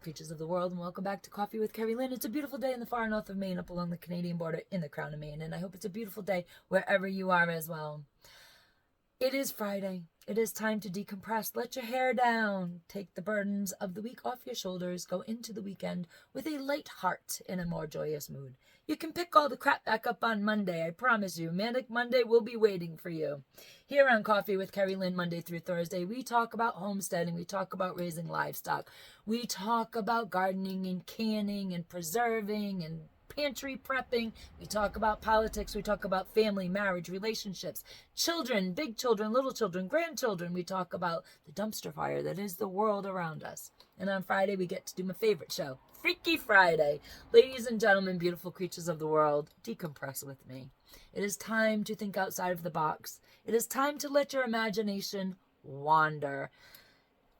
creatures of the world, and welcome back to Coffee with Kerri-Lynn. It's a beautiful day in the far north of Maine, up along the Canadian border in the Crown of Maine, and I hope it's a beautiful day wherever you are as well. It is Friday. It is time to decompress. Let your hair down. Take the burdens of the week off your shoulders. Go into the weekend with a light heart in a more joyous mood. You can pick all the crap back up on Monday. I promise you. Manic Monday will be waiting for you. Here on Coffee with Kerri-Lynn, Monday through Thursday, we talk about homesteading. We talk about raising livestock. We talk about gardening and canning and preserving and pantry prepping. We talk about politics. We talk about family, marriage, relationships, children, big children, little children, grandchildren. We talk about the dumpster fire that is the world around us. And on Friday, we get to do my favorite show, Freaky Friday. Ladies and gentlemen, beautiful creatures of the world, decompress with me. It is time to think outside of the box. It is time to let your imagination wander.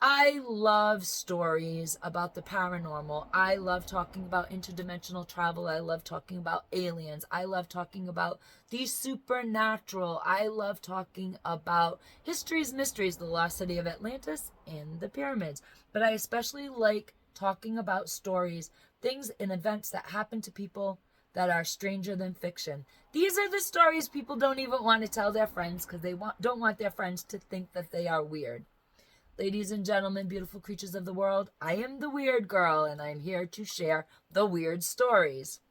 I love stories about the paranormal. I love talking about interdimensional travel. I love talking about aliens. I love talking about the supernatural. I love talking about history's mysteries, the lost city of Atlantis and the pyramids. But I especially like talking about stories, things and events that happen to people that are stranger than fiction. These are the stories people don't even want to tell their friends because they don't want their friends to think that they are weird. Ladies and gentlemen, beautiful creatures of the world, I am the weird girl, and I'm here to share the weird stories.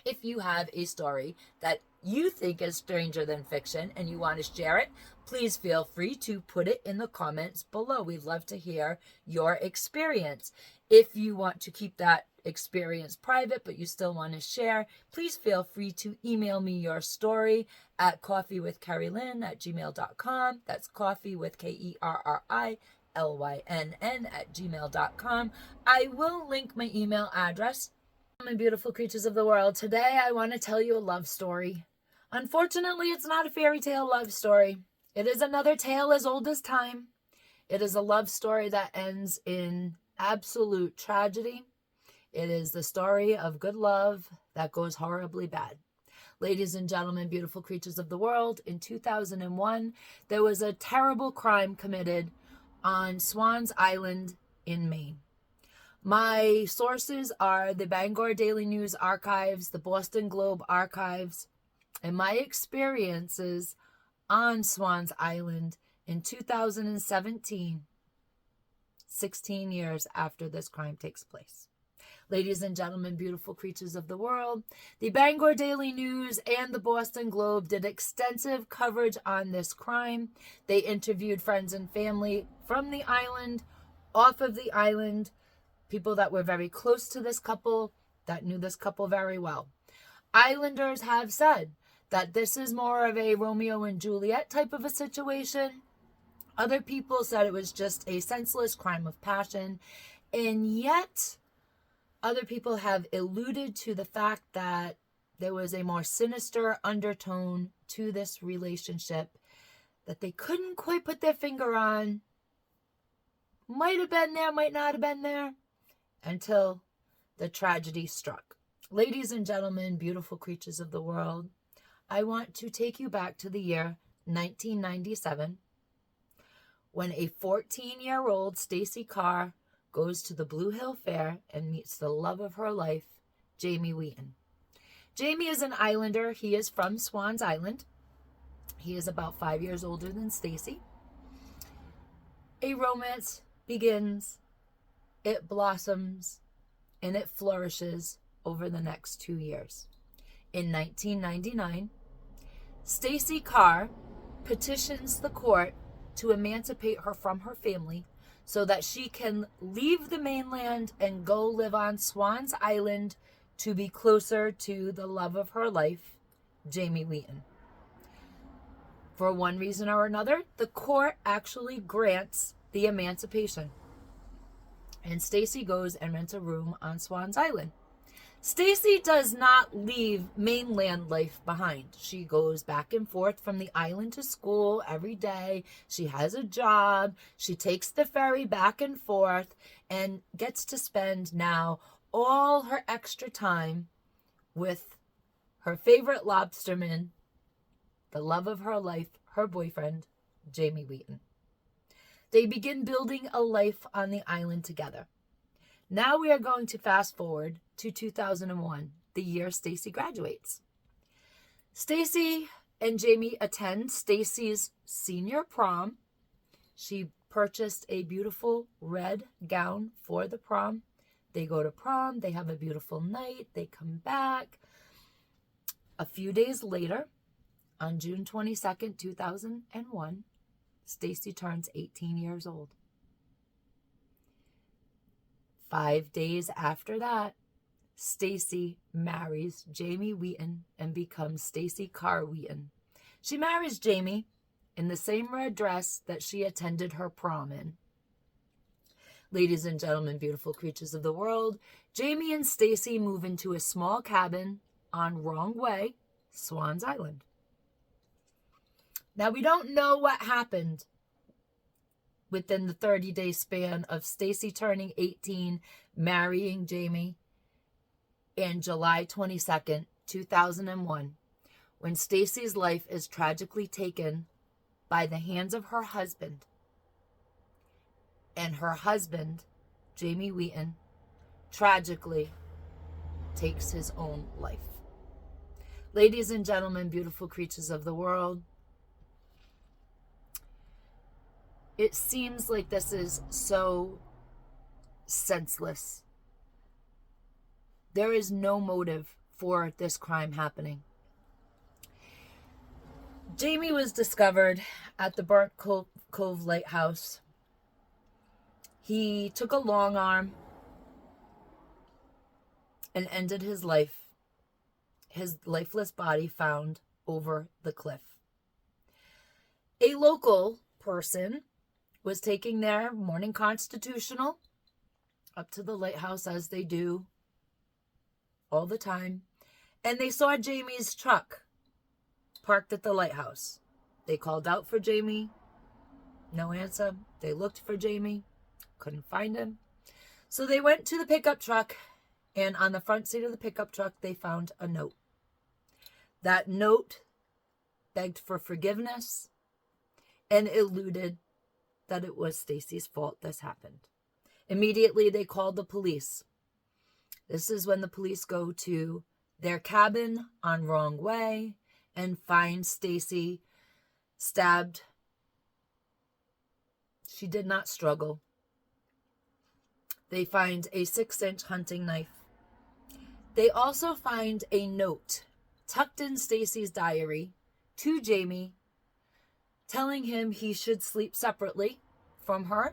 If you have a story that you think is stranger than fiction and you want to share it, please feel free to put it in the comments below. We'd love to hear your experience. If you want to keep that experience private, but you still want to share, please feel free to email me your story at coffeewithkerrilynn@gmail.com. That's coffee with KERRILYNN@gmail.com. I will link my email address. My beautiful creatures of the world, today I want to tell you a love story. Unfortunately, it's not a fairy tale love story. It is another tale as old as time. It is a love story that ends in absolute tragedy. It is the story of good love that goes horribly bad. Ladies and gentlemen, beautiful creatures of the world, in 2001, there was a terrible crime committed on Swans Island in Maine. My sources are the Bangor Daily News archives, the Boston Globe archives, and my experiences on Swans Island in 2017, 16 years after this crime takes place. Ladies and gentlemen, beautiful creatures of the world, the Bangor Daily News and the Boston Globe did extensive coverage on this crime. They interviewed friends and family from the island, off of the island, people that were very close to this couple, that knew this couple very well. Islanders have said that this is more of a Romeo and Juliet type of a situation. Other people said it was just a senseless crime of passion, and yet other people have alluded to the fact that there was a more sinister undertone to this relationship that they couldn't quite put their finger on. Might have been there, might not have been there, until the tragedy struck. Ladies and gentlemen, beautiful creatures of the world, I want to take you back to the year 1997, when a 14-year-old Stacy Carr goes to the Blue Hill Fair and meets the love of her life, Jamie Wheaton. Jamie is an islander. He is from Swans Island. He is about 5 years older than Stacy. A romance begins, it blossoms, and it flourishes over the next 2 years. In 1999, Stacy Carr petitions the court to emancipate her from her family so that she can leave the mainland and go live on Swans Island to be closer to the love of her life, Jamie Wheaton. For one reason or another, the court actually grants the emancipation. And Stacy goes and rents a room on Swans Island. Stacy does not leave mainland life behind. She goes back and forth from the island to school every day. She has a job. She takes the ferry back and forth and gets to spend now all her extra time with her favorite lobsterman, the love of her life, her boyfriend, Jamie Wheaton. They begin building a life on the island together. Now we are going to fast forward to 2001, the year Stacy graduates. Stacy and Jamie attend Stacy's senior prom. She purchased a beautiful red gown for the prom. They go to prom. They have a beautiful night. They come back. A few days later, on June 22nd, 2001, Stacy turns 18 years old. 5 days after that, Stacy marries Jamie Wheaton and becomes Stacy Carr Wheaton. She marries Jamie in the same red dress that she attended her prom in. Ladies and gentlemen, beautiful creatures of the world, Jamie and Stacy move into a small cabin on Wrong Way, Swans Island. Now, we don't know what happened within the 30-day span of Stacy turning 18, marrying Jamie, and July 22nd, 2001, when Stacy's life is tragically taken by the hands of her husband. And her husband, Jamie Wheaton, tragically takes his own life. Ladies and gentlemen, beautiful creatures of the world, it seems like this is so senseless. There is no motive for this crime happening. Jamie was discovered at the Burnt Cove Lighthouse. He took a long arm and ended his life. His lifeless body found over the cliff. A local person was taking their morning constitutional up to the lighthouse, as they do all the time, and they saw Jamie's truck parked at the lighthouse. They called out for Jamie. No answer. They looked for Jamie. Couldn't find him. So they went to the pickup truck, and on the front seat of the pickup truck, they found a note. That note begged for forgiveness and alluded that it was Stacy's fault this happened. Immediately, they called the police. This is when the police go to their cabin on Wrong Way and find Stacy stabbed. She did not struggle. They find a 6-inch hunting knife. They also find a note tucked in Stacy's diary to Jamie, telling him he should sleep separately from her.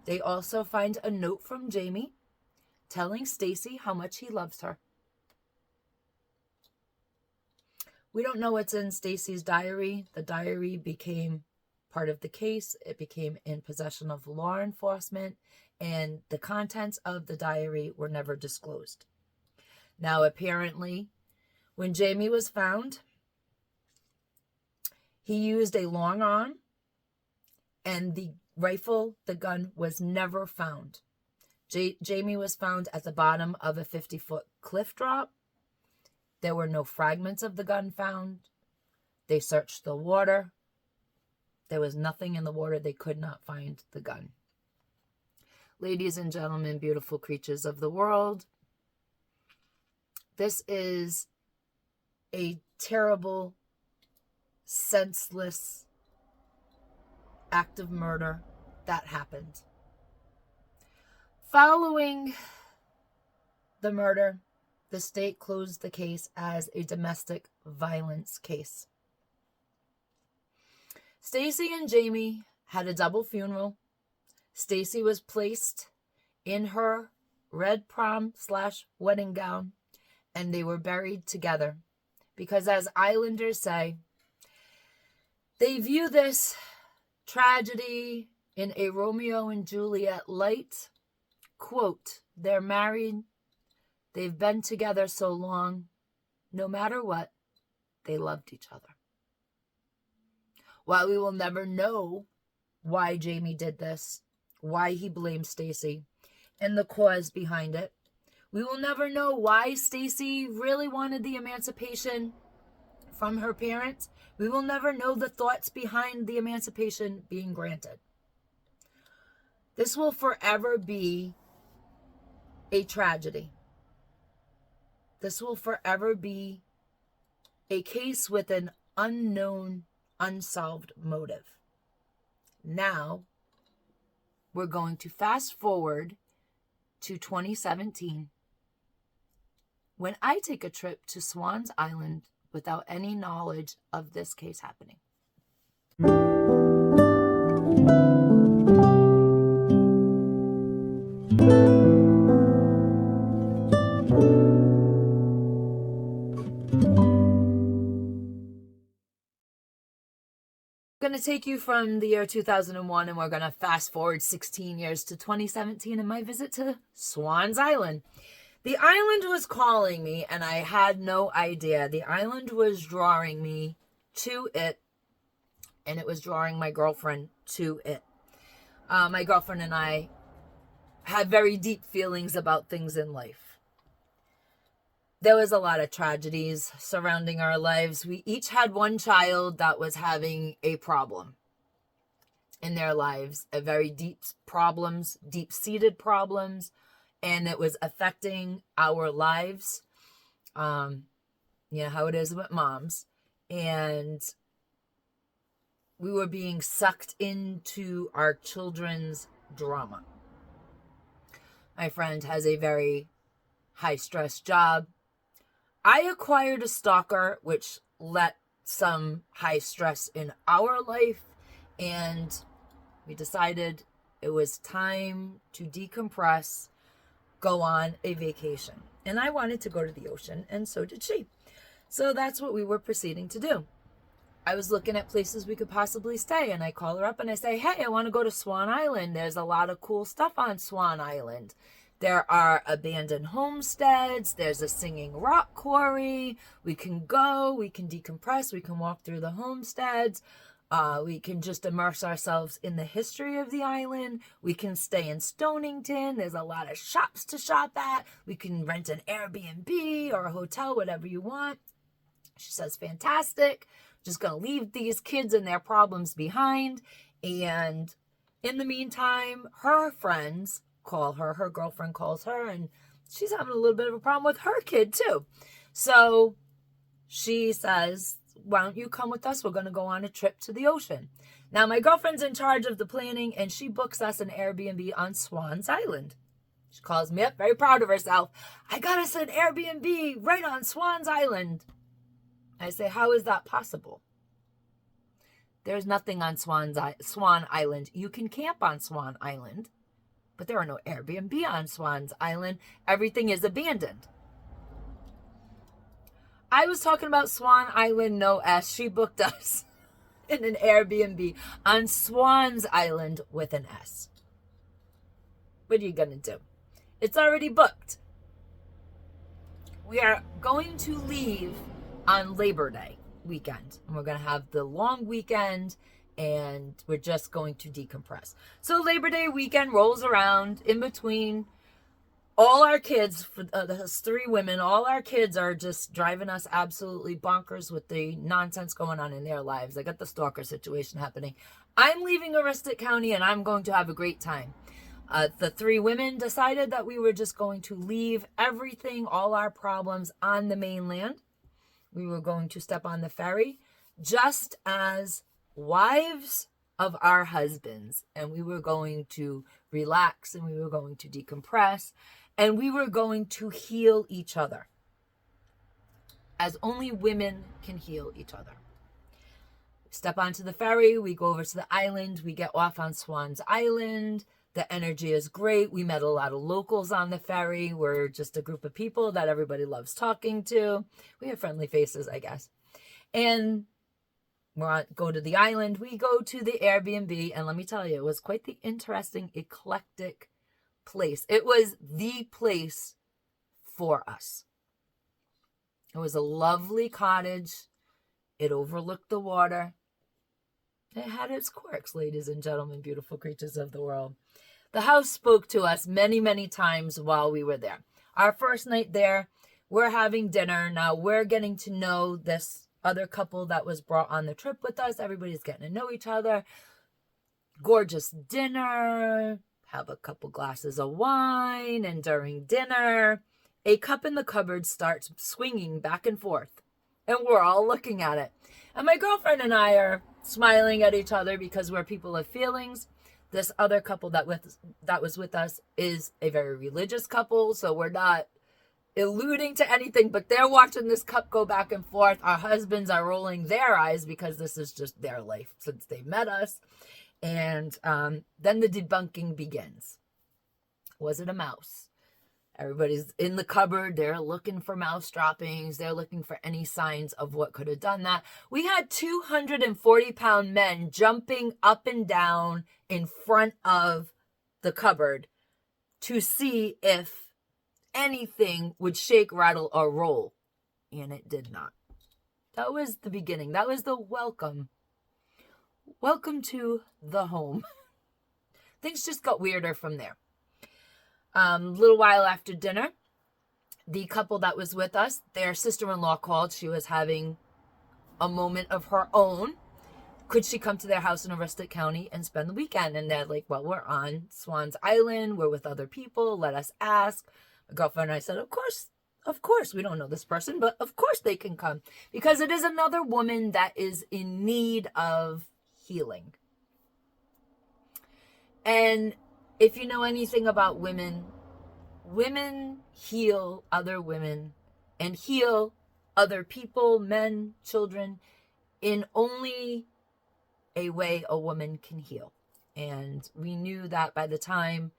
They also find a note from Jamie telling Stacy how much he loves her. We don't know what's in Stacy's diary. The diary became part of the case. It became in possession of law enforcement, and the contents of the diary were never disclosed. Now, apparently, when Jamie was found, he used a long arm, and the rifle, the gun, was never found. Jamie was found at the bottom of a 50-foot cliff drop. There were no fragments of the gun found. They searched the water. There was nothing in the water. They could not find the gun. Ladies and gentlemen, beautiful creatures of the world, this is a terrible, senseless act of murder that happened. Following the murder, the state closed the case as a domestic violence case. Stacy and Jamie had a double funeral. Stacy was placed in her red prom/wedding gown, and they were buried together. Because as Islanders say, they view this tragedy in a Romeo and Juliet light. Quote, they're married. They've been together so long. No matter what, they loved each other. While we will never know why Jamie did this, why he blamed Stacy, and the cause behind it, we will never know why Stacy really wanted the emancipation from her parents. We will never know the thoughts behind the emancipation being granted. This will forever be a tragedy. This will forever be a case with an unknown, unsolved motive. Now, we're going to fast forward to 2017, when I take a trip to Swans Island without any knowledge of this case happening. I'm going to take you from the year 2001, and we're going to fast forward 16 years to 2017 and my visit to Swans Island. The island was calling me, and I had no idea. The island was drawing me to it, and it was drawing my girlfriend to it. My girlfriend and I had very deep feelings about things in life. There was a lot of tragedies surrounding our lives. We each had one child that was having a problem in their lives, a very deep-seated problems, and it was affecting our lives. You know how it is with moms. And we were being sucked into our children's drama. My friend has a very high-stress job. I acquired a stalker, which let some high stress in our life, and we decided it was time to decompress, go on a vacation. And I wanted to go to the ocean, and so did she. So that's what we were proceeding to do. I was looking at places we could possibly stay, and I call her up and I say, hey, I want to go to Swan Island. There's a lot of cool stuff on Swan Island. There are abandoned homesteads. There's a singing rock quarry. We can go. We can decompress. We can walk through the homesteads. We can just immerse ourselves in the history of the island. We can stay in Stonington. There's a lot of shops to shop at. We can rent an Airbnb or a hotel, whatever you want. She says, fantastic. Just going to leave these kids and their problems behind. And in the meantime, her friends call her, her girlfriend calls her, and she's having a little bit of a problem with her kid too. So she says, why don't you come with us? We're going to go on a trip to the ocean. Now, my girlfriend's in charge of the planning, and she books us an Airbnb on Swans Island. She calls me up, very proud of herself. I got us an Airbnb right on Swans Island. I say, how is that possible? There's nothing on Swan Island. You can camp on Swan Island, but there are no Airbnb on Swans Island. Everything is abandoned. I was talking about Swan Island, no S. She booked us in an Airbnb on Swans Island with an S. What are you going to do? It's already booked. We are going to leave on Labor Day weekend. And we're going to have the long weekend, and we're just going to decompress. So Labor Day weekend rolls around. In between, all our kids, for those 3 women, all our kids are just driving us absolutely bonkers with the nonsense going on in their lives. I got the stalker situation happening. I'm leaving Aroostook County, and I'm going to have a great time. The 3 women decided that we were just going to leave everything, all our problems, on the mainland. We were going to step on the ferry just as wives of our husbands, and we were going to relax, and we were going to decompress, and we were going to heal each other as only women can heal each other. We step onto the ferry, we go over to the island, we get off on Swans Island. The energy is great. We met a lot of locals on the ferry. We're just a group of people that everybody loves talking to. We have friendly faces, I guess. And go to the island. We go to the Airbnb. And let me tell you, it was quite the interesting, eclectic place. It was the place for us. It was a lovely cottage. It overlooked the water. It had its quirks, ladies and gentlemen, beautiful creatures of the world. The house spoke to us many, many times while we were there. Our first night there, we're having dinner. Now we're getting to know this other couple that was brought on the trip with us. Everybody's getting to know each other. Gorgeous dinner, have a couple glasses of wine, and during dinner, a cup in the cupboard starts swinging back and forth. And we're all looking at it. And my girlfriend and I are smiling at each other because we're people of feelings. This other couple that was with us is a very religious couple, so we're not alluding to anything, but they're watching this cup go back and forth. Our husbands are rolling their eyes because this is just their life since they met us. And then the debunking begins. Was it a mouse? Everybody's in the cupboard. They're looking for mouse droppings. They're looking for any signs of what could have done that. We had 240-pound men jumping up and down in front of the cupboard to see if anything would shake, rattle, or roll. And it did not. That was the beginning. That was the welcome. Welcome to the home. Things just got weirder from there. A little while after dinner, the couple that was with us, their sister-in-law called. She was having a moment of her own. Could she come to their house in Aroostook County and spend the weekend? And they're like, well, we're on Swans Island. We're with other people. Let us ask. My girlfriend and I said, of course. We don't know this person, but of course they can come. Because it is another woman that is in need of healing. And if you know anything about women, women heal other women and heal other people, men, children, in only a way a woman can heal. And we knew that by the time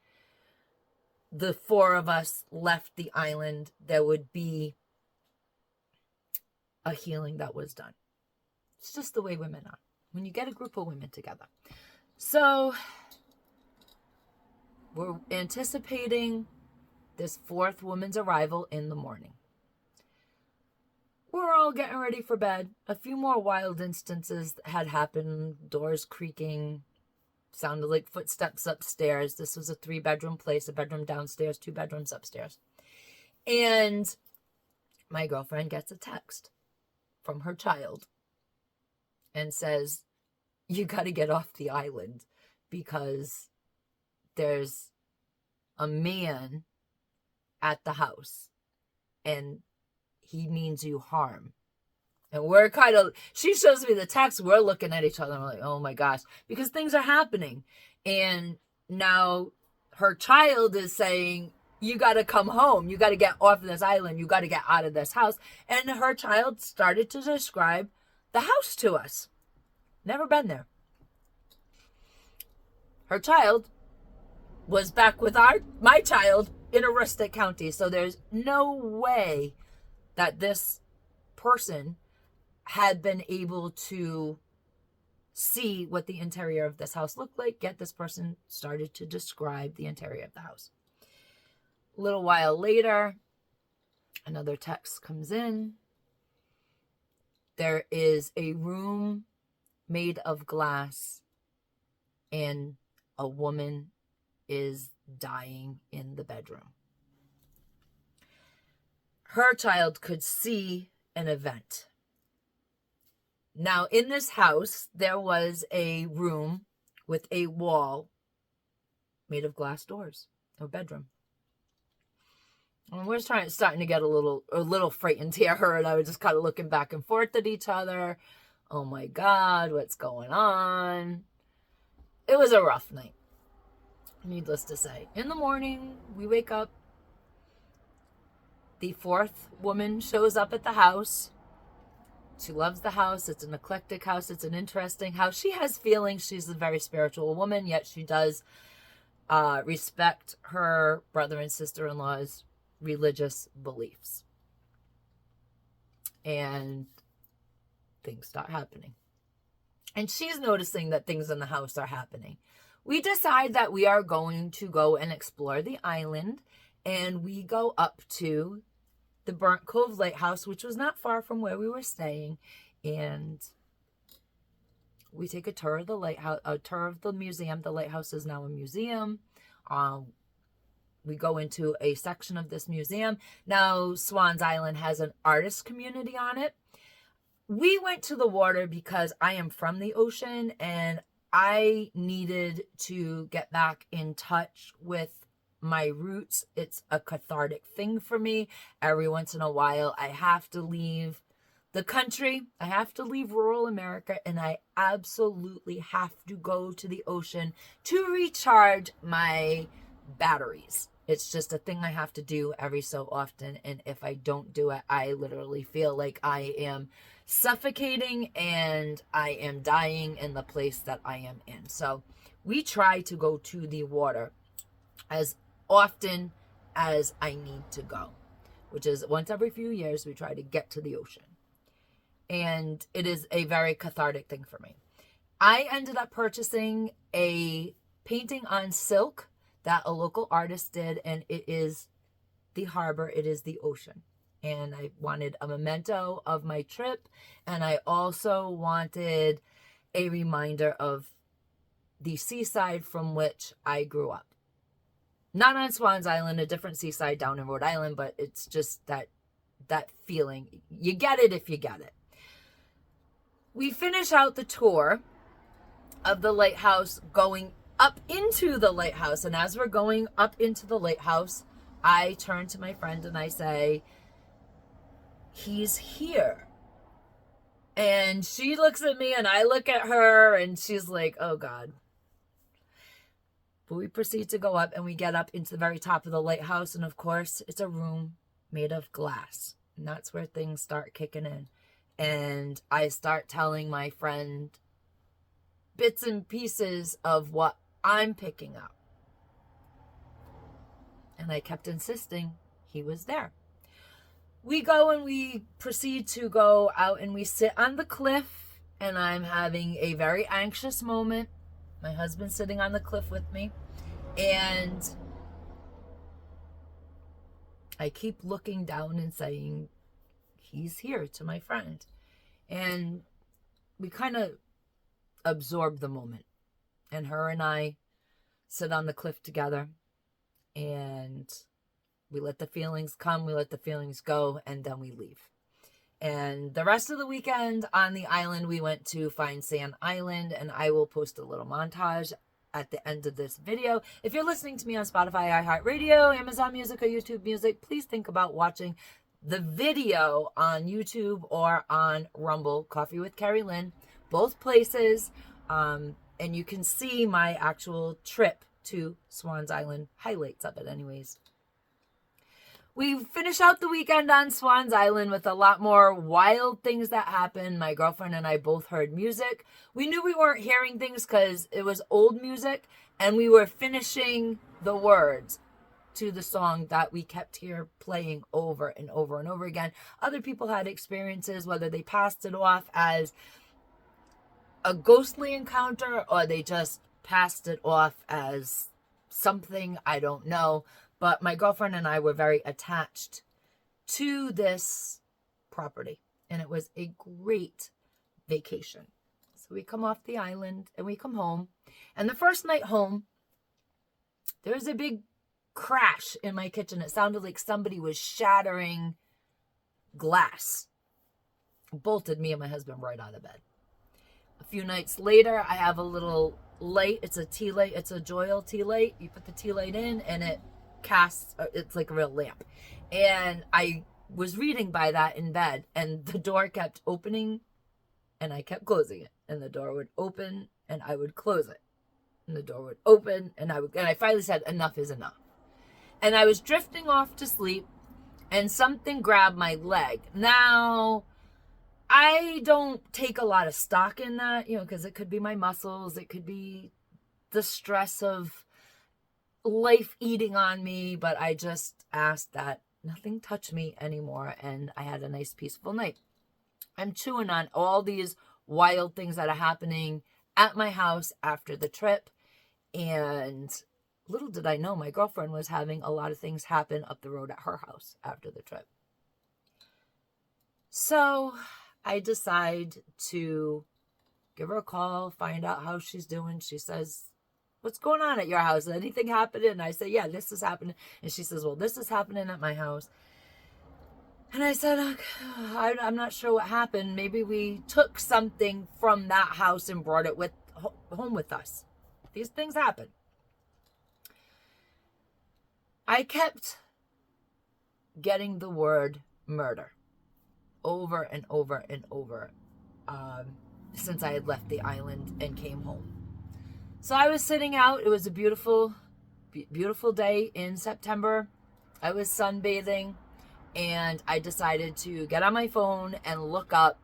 the four of us left the island, there would be a healing that was done. It's just the way women are when you get a group of women together. So we're anticipating this fourth woman's arrival in the morning. We're all getting ready for bed. A few more wild instances had happened. Doors creaking. Sounded like footsteps upstairs. This was a 3-bedroom place. A bedroom downstairs, 2 bedrooms upstairs. And my girlfriend gets a text from her child and says, you got to get off the island because there's a man at the house and he means you harm. And we're kind of, she shows me the text, we're looking at each other and we're like, oh my gosh, because things are happening. And now her child is saying, you got to come home. You got to get off this island. You got to get out of this house. And her child started to describe the house to us. Never been there. Her child was back with my child in Aroostook County. So there's no way that this person had been able to see what the interior of this house looked like. Yet this person started to describe the interior of the house. A little while later, another text comes in. There is a room made of glass and a woman is dying in the bedroom. Her child could see an event. Now, in this house, there was a room with a wall made of glass doors, a bedroom. And we're starting to get a little frightened here. Her and I were just kind of looking back and forth at each other. Oh my God, what's going on? It was a rough night, needless to say. In the morning, we wake up. The fourth woman shows up at the house. She loves the house. It's an eclectic house. It's an interesting house. She has feelings. She's a very spiritual woman, yet she does respect her brother and sister-in-law's religious beliefs. And things start happening. And she's noticing that things in the house are happening. We decide that we are going to go and explore the island. And we go up to the Burnt Cove Lighthouse, which was not far from where we were staying. And we take a tour of the lighthouse, a tour of the museum. The lighthouse is now a museum. We go into a section of this museum. Now, Swans Island has an artist community on it. We went to the water because I am from the ocean and I needed to get back in touch with my roots. It's a cathartic thing for me. Every once in a while, I have to leave the country. I have to leave rural America, and I absolutely have to go to the ocean to recharge my batteries. It's just a thing I have to do every so often, and if I don't do it, I literally feel like I am suffocating and I am dying in the place that I am in. So we try to go to the water as often as I need to go, which is once every few years. We try to get to the ocean, and it is a very cathartic thing for me. I ended up purchasing a painting on silk that a local artist did, and it is the harbor, it is the ocean. And I wanted a memento of my trip, and I also wanted a reminder of the seaside from which I grew up. Not on Swans Island, a different seaside down in Rhode Island, but it's just that feeling. You get it if you get it. We finish out the tour of the lighthouse going up into the lighthouse. And as we're going up into the lighthouse, I turn to my friend and I say, "He's here." And she looks at me and I look at her and she's like, "Oh God." But we proceed to go up, and we get up into the very top of the lighthouse. And of course, it's a room made of glass. And that's where things start kicking in. And I start telling my friend bits and pieces of what I'm picking up. And I kept insisting he was there. We go and we proceed to go out, and we sit on the cliff, and I'm having a very anxious moment. My husband's sitting on the cliff with me, and I keep looking down and saying, "He's here," to my friend. And we kind of absorb the moment. And her and I sit on the cliff together, and we let the feelings come, we let the feelings go, and then we leave. And the rest of the weekend on the island, we went to Find Sand Island, and I will post a little montage at the end of this video. If you're listening to me on Spotify, iHeartRadio, Amazon Music, or YouTube Music, please think about watching the video on YouTube or on Rumble, Coffee with Kerri-Lynn, both places. And you can see my actual trip to Swans Island, highlights of it anyways. We finish out the weekend on Swans Island with a lot more wild things that happened. My girlfriend and I both heard music. We knew we weren't hearing things because it was old music, and we were finishing the words to the song that we kept here playing over and over and over again. Other people had experiences, whether they passed it off as a ghostly encounter or they just passed it off as something, I don't know. But my girlfriend and I were very attached to this property, and it was a great vacation. So we come off the island and we come home, and the first night home, there was a big crash in my kitchen. It sounded like somebody was shattering glass. Bolted me and my husband right out of bed. A few nights later, I have a little light. It's a tea light. It's a Joyle tea light. You put the tea light in and it casts, it's like a real lamp. And I was reading by that in bed, and the door kept opening and I kept closing it. And the door would open and I would close it. And the door would open and I finally said, "Enough is enough." And I was drifting off to sleep, and something grabbed my leg. Now, I don't take a lot of stock in that, because it could be my muscles. It could be the stress of life eating on me. But I just asked that nothing touch me anymore. And I had a nice, peaceful night. I'm chewing on all these wild things that are happening at my house after the trip. And little did I know, my girlfriend was having a lot of things happen up the road at her house after the trip. So I decide to give her a call, find out how she's doing. She says, "What's going on at your house? Anything happening?" And I say, "Yeah, this is happening." And she says, "Well, this is happening at my house." And I said, "I'm not sure what happened. Maybe we took something from that house and brought it with home with us. These things happen. I kept getting the word murder over and over and over since I had left the island and came home. So I was sitting out. It was a beautiful, beautiful day in September. I was sunbathing, and I decided to get on my phone and look up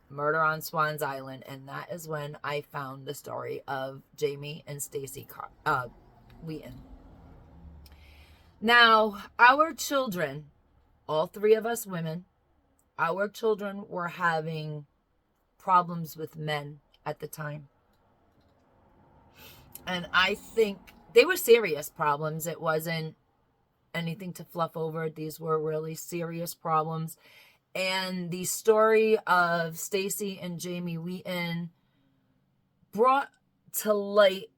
murder on Swan's Island, and that is when I found the story of Jamie and Stacy Wheaton. Now, our children, all three of us women, our children were having problems with men at the time. And I think they were serious problems. It wasn't anything to fluff over. These were really serious problems. And the story of Stacy and Jamie Wheaton brought to light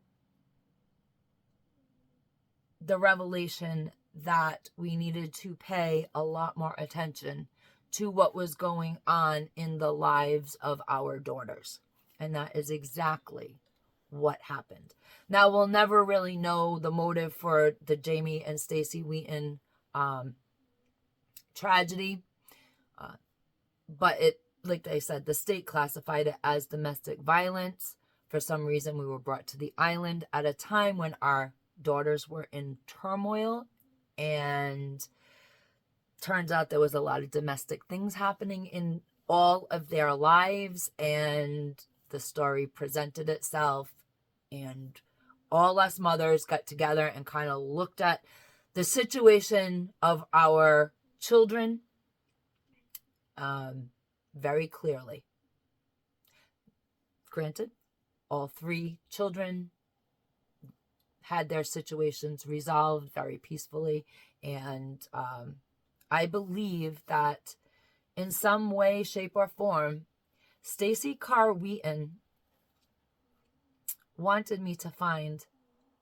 the revelation that we needed to pay a lot more attention to what was going on in the lives of our daughters. And that is exactly what happened. Now, we'll never really know the motive for the Jamie and Stacy Wheaton tragedy. But it, like I said, the state classified it as domestic violence. For some reason, we were brought to the island at a time when our daughters were in turmoil, and turns out there was a lot of domestic things happening in all of their lives, and the story presented itself, and all us mothers got together and kind of looked at the situation of our children very clearly. Granted, all three children had their situations resolved very peacefully, and I believe that in some way, shape, or form, Stacy Carr Wheaton wanted me to find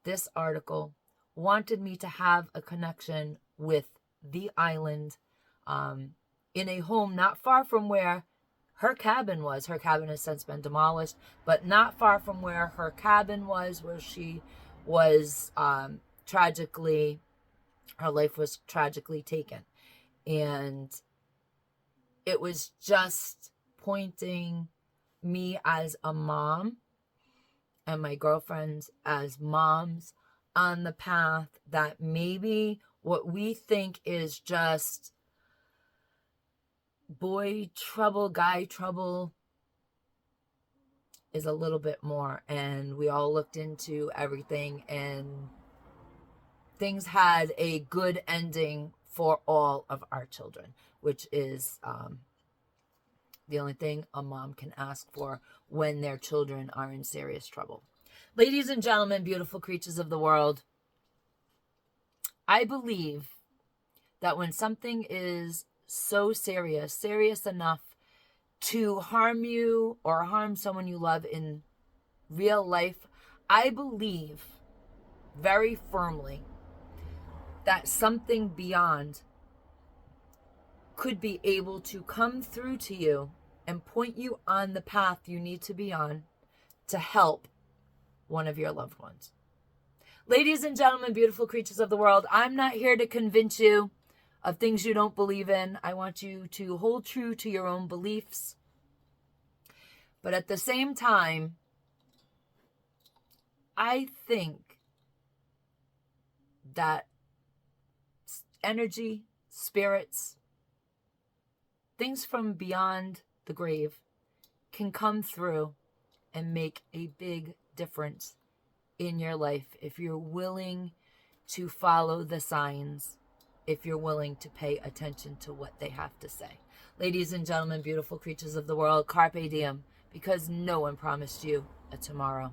this article, wanted me to have a connection with the island, in a home not far from where her cabin was. Her cabin has since been demolished, but not far from where her cabin was, where she was tragically, her life was tragically taken. And it was just pointing me as a mom and my girlfriends as moms on the path that maybe what we think is just boy trouble, guy trouble, is a little bit more. And we all looked into everything, and things had a good ending for all of our children, which is the only thing a mom can ask for when their children are in serious trouble. Ladies and gentlemen, beautiful creatures of the world, I believe that when something is so serious enough to harm you or harm someone you love in real life, I believe very firmly that something beyond could be able to come through to you and point you on the path you need to be on to help one of your loved ones. Ladies and gentlemen, beautiful creatures of the world, I'm not here to convince you of things you don't believe in. I want you to hold true to your own beliefs. But at the same time, I think that energy, spirits, things from beyond the grave can come through and make a big difference in your life if you're willing to follow the signs, if you're willing to pay attention to what they have to say. Ladies and gentlemen, beautiful creatures of the world, carpe diem, because no one promised you a tomorrow.